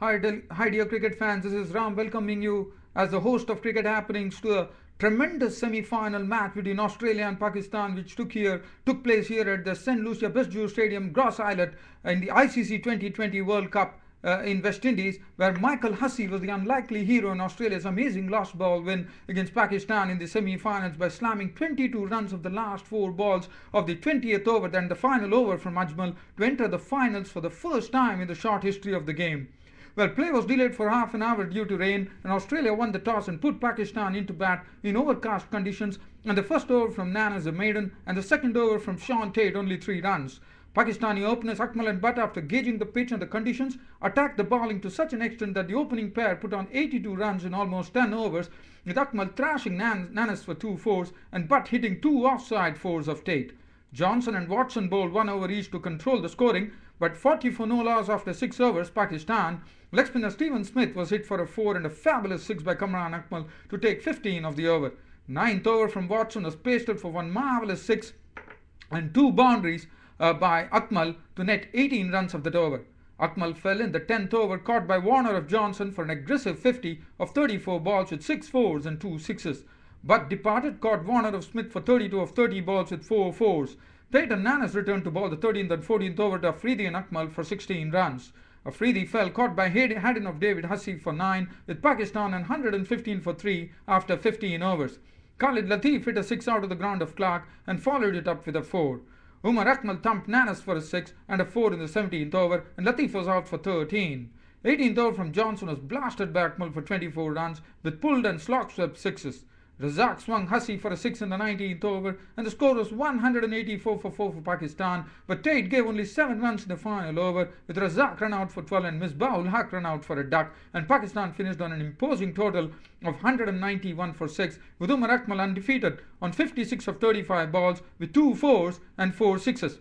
Hi dear cricket fans, this is Ram welcoming you as the host of Cricket Happenings to a tremendous semi-final match between Australia and Pakistan which took place here at the St. Lucia Bestjew Stadium, Gross Islet in the ICC 2020 World Cup in West Indies, where Michael Hussey was the unlikely hero in Australia's amazing last ball win against Pakistan in the semi-finals by slamming 22 runs of the last 4 balls of the 20th over, then the final over from Ajmal to enter the finals for the first time in the short history of the game. Well, play was delayed for half an hour due to rain, and Australia won the toss and put Pakistan into bat in overcast conditions, and the first over from Nanas the maiden and the second over from Sean Tate only 3 runs. Pakistani openers Akmal and Butt, after gauging the pitch and the conditions, attacked the bowling to such an extent that the opening pair put on 82 runs in almost 10 overs, with Akmal thrashing Nanas for 2 4s and Butt hitting 2 offside 4s of Tate. Johnson and Watson bowled 1 over each to control the scoring, but 40 for no loss after 6 overs. Pakistan leg spinner Stephen Smith was hit for a 4 and a fabulous 6 by Kamran Akmal to take 15 of the over. Ninth over from Watson was pasted for one marvellous 6 and 2 boundaries by Akmal to net 18 runs of that over. Akmal fell in the 10th over, caught by Warner of Johnson for an aggressive 50 of 34 balls with 6 4s and 2 6s. Butt departed, caught Warner of Smith for 32 of 30 balls with 4 4s. Tate and Nanas returned to bowl the 13th and 14th over to Afridi and Akmal for 16 runs. Afridi fell, caught by Haddin of David Hussey for 9, with Pakistan on 115 for 3 after 15 overs. Khalid Latif hit a 6 out of the ground of Clark and followed it up with a 4. Umar Akmal thumped Nanas for a 6 and a 4 in the 17th over, and Latif was out for 13. 18th over from Johnson was blasted by Akmal for 24 runs with pulled and slog swept 6s. Razak swung Hussey for a 6 in the 19th over, and the score was 184 for 4 for Pakistan, but Tate gave only 7 runs in the final over, with Razak run out for 12 and Misbah-ul Haq run out for a duck, and Pakistan finished on an imposing total of 191 for 6, with Umar Akmal undefeated on 56 of 35 balls with 2 4s and 4 6s.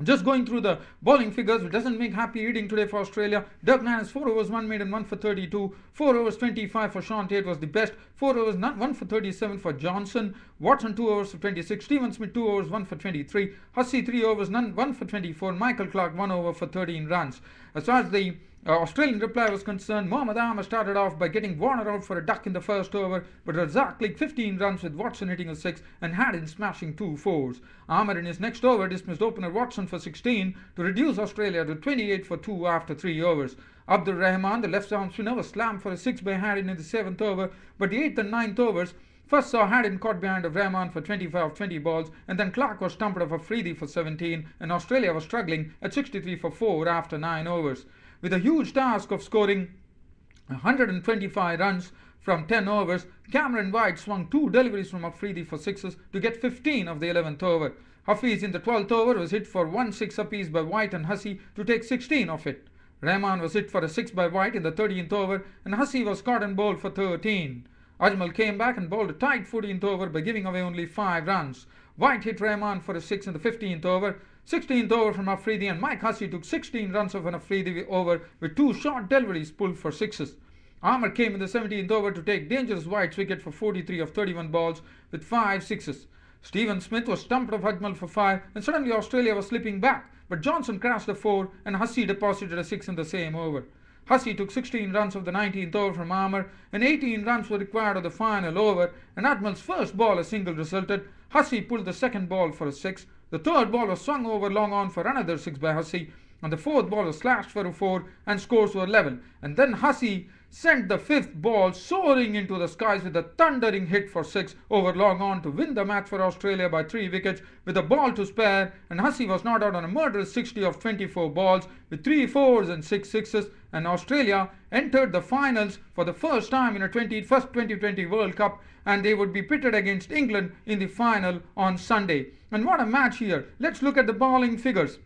Just going through the bowling figures, which doesn't make happy reading today for Australia. Dirk Nanas 4 overs 1 made and 1 for 32. 4 overs 25 for Sean Tate was the best. 4 overs 1 for 37 for Johnson. Watson 2 overs for 26. Stephen Smith 2 overs 1 for 23. Hussey 3 overs 1 for 24. Michael Clark 1 over for 13 runs. As far as the Australian reply was concerned, Mohammad Ahmed started off by getting Warner out for a duck in the first over, but Razak clicked 15 runs with Watson hitting a 6 and Haddin smashing 2 4s. Ahmed in his next over dismissed opener Watson for 16 to reduce Australia to 28 for 2 after 3 overs. Abdul Rahman, the left-arm spinner, was slammed for a 6 by Haddin in the 7th over, but the 8th and 9th overs first saw Haddin caught behind of Rahman for 25 of 20 balls, and then Clark was stumped off Afridi for 17, and Australia was struggling at 63 for 4 after 9 overs. With a huge task of scoring 125 runs from 10 overs, Cameron White swung 2 deliveries from Afridi for 6s to get 15 of the 11th over. Hafiz in the 12th over was hit for 1 6 apiece by White and Hussey to take 16 of it. Rahman was hit for a 6 by White in the 13th over, and Hussey was caught and bowled for 13. Ajmal came back and bowled a tight 14th over by giving away only 5 runs. White hit Rahman for a 6 in the 15th over. 16th over from Afridi, and Mike Hussey took 16 runs off an Afridi over with 2 short deliveries pulled for 6s. Armour came in the 17th over to take dangerous White's wicket for 43 of 31 balls with 5 6s. Stephen Smith was stumped off Ajmal for 5, and suddenly Australia was slipping back, but Johnson crashed a 4 and Hussey deposited a 6 in the same over. Hussey took 16 runs of the 19th over from Armour, and 18 runs were required of the final over, and Ajmal's first ball a single resulted. Hussey pulled the second ball for a 6. The third ball was swung over long on for another 6 by Hussey, and the fourth ball was slashed for a 4, and scores were level. And then Hussey sent the fifth ball soaring into the skies with a thundering hit for 6 over long on to win the match for Australia by 3 wickets with a ball to spare, and Hussey was not out on a murderous 60 of 24 balls with 3 4s and 6 6s, and Australia entered the finals for the first time in a 2020 World Cup, and they would be pitted against England in the final on Sunday. And what a match here. Let's look at the bowling figures.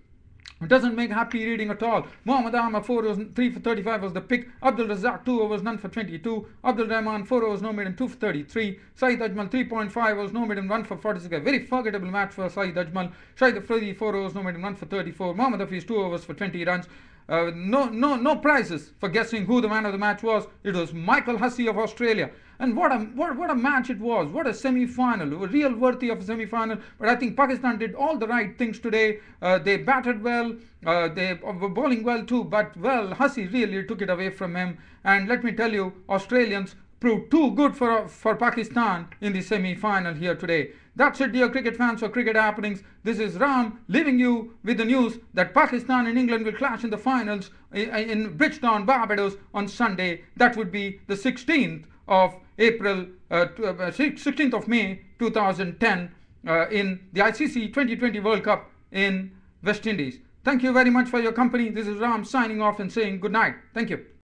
It doesn't make happy reading at all. Mohammad Ahmed 4 overs 3 for 35 was the pick. Abdul Razak 2 overs none for 22. Abdul Rahman 4 overs no made and 2 for 33. Saeed Ajmal 3.5 overs no made and 1 for 46. A very forgettable match for Saeed Ajmal. Shahid Afridi 4 overs no made and 1 for 34. Mohammad Hafiz 2 overs for 20 runs. No prizes for guessing who the man of the match was. It was Michael Hussey of Australia. And what a match it was. What a semi-final. Real worthy of a semi-final. But I think Pakistan did all the right things today. They batted well. They were bowling well too. But, well, Hussey really took it away from him. And let me tell you, Australians proved too good for Pakistan in the semi-final here today. That's it, dear cricket fans, for Cricket Happenings. This is Ram leaving you with the news that Pakistan and England will clash in the finals in Bridgetown, Barbados on Sunday. That would be the 16th of April, 16th of May 2010 in the ICC 2020 World Cup in West Indies. Thank you very much for your company. This is Ram signing off and saying good night. Thank you.